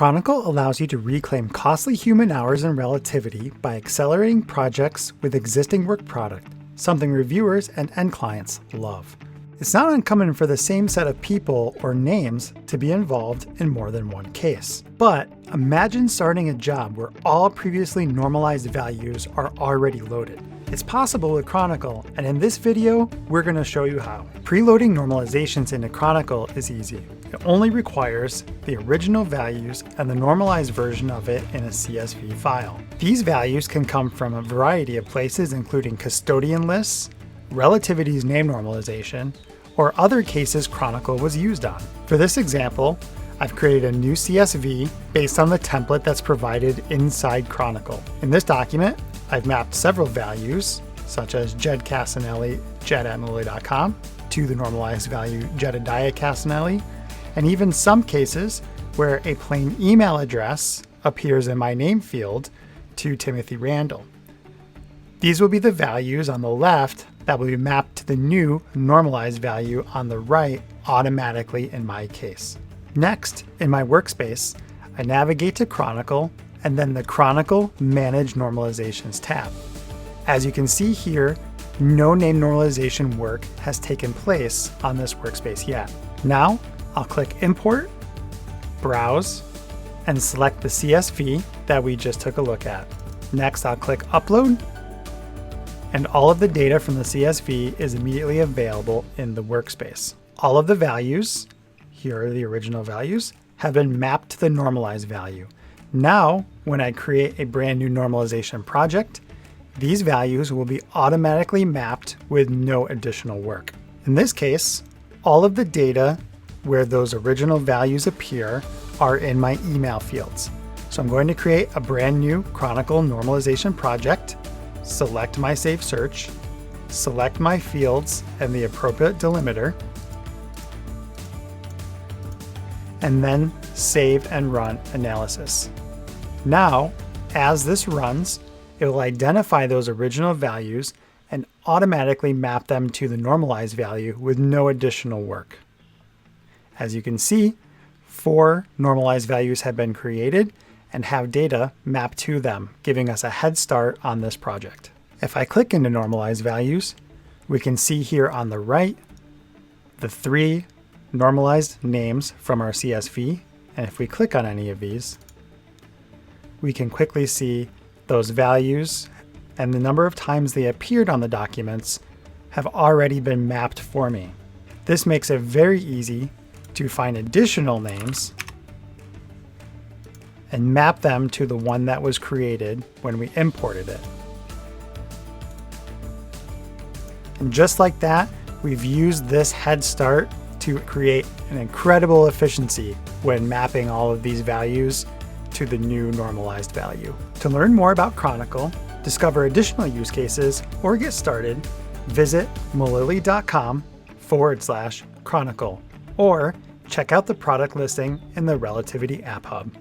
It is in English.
Chronicle allows you to reclaim costly human hours in relativity by accelerating projects with existing work product, something reviewers and end clients love. It's not uncommon for the same set of people or names to be involved in more than one case. But imagine starting a job where all previously normalized values are already loaded. It's possible with Chronicle, and in this video, we're going to show you how. Preloading normalizations into Chronicle is easy. It only requires the original values and the normalized version of it in a CSV file. These values can come from a variety of places, including custodian lists, relativity's name normalization, or other cases Chronicle was used on. For this example, I've created a new CSV based on the template that's provided inside Chronicle. In this document, I've mapped several values, such as Jed Casanelli, jed@milyli.com, to the normalized value Jedediah Casanelli, and even some cases where a plain email address appears in my name field to Timothy Randall. These will be the values on the left that will be mapped to the new normalized value on the right automatically in my case. Next, in my workspace, I navigate to Chronicle and then the Chronicle Manage Normalizations tab. As you can see here, no name normalization work has taken place on this workspace yet. Now, I'll click Import, Browse, and select the CSV that we just took a look at. Next, I'll click Upload, and all of the data from the CSV is immediately available in the workspace. All of the values, here are the original values, have been mapped to the normalized value. Now, when I create a brand new normalization project, these values will be automatically mapped with no additional work. In this case, all of the data where those original values appear are in my email fields. So I'm going to create a brand new Chronicle normalization project, select my Save Search, select my fields and the appropriate delimiter, and then save and run analysis. Now, as this runs, it will identify those original values and automatically map them to the normalized value with no additional work. As you can see, 4 normalized values have been created and have data mapped to them, giving us a head start on this project. If I click into normalized values, we can see here on the right the 3 normalized names from our CSV, and if we click on any of these, we can quickly see those values and the number of times they appeared on the documents have already been mapped for me. This makes it very easy to find additional names and map them to the one that was created when we imported it. And just like that, we've used this head start to create an incredible efficiency when mapping all of these values to the new normalized value. To learn more about Chronicle, discover additional use cases, or get started, visit milyli.com/Chronicle, or check out the product listing in the Relativity App Hub.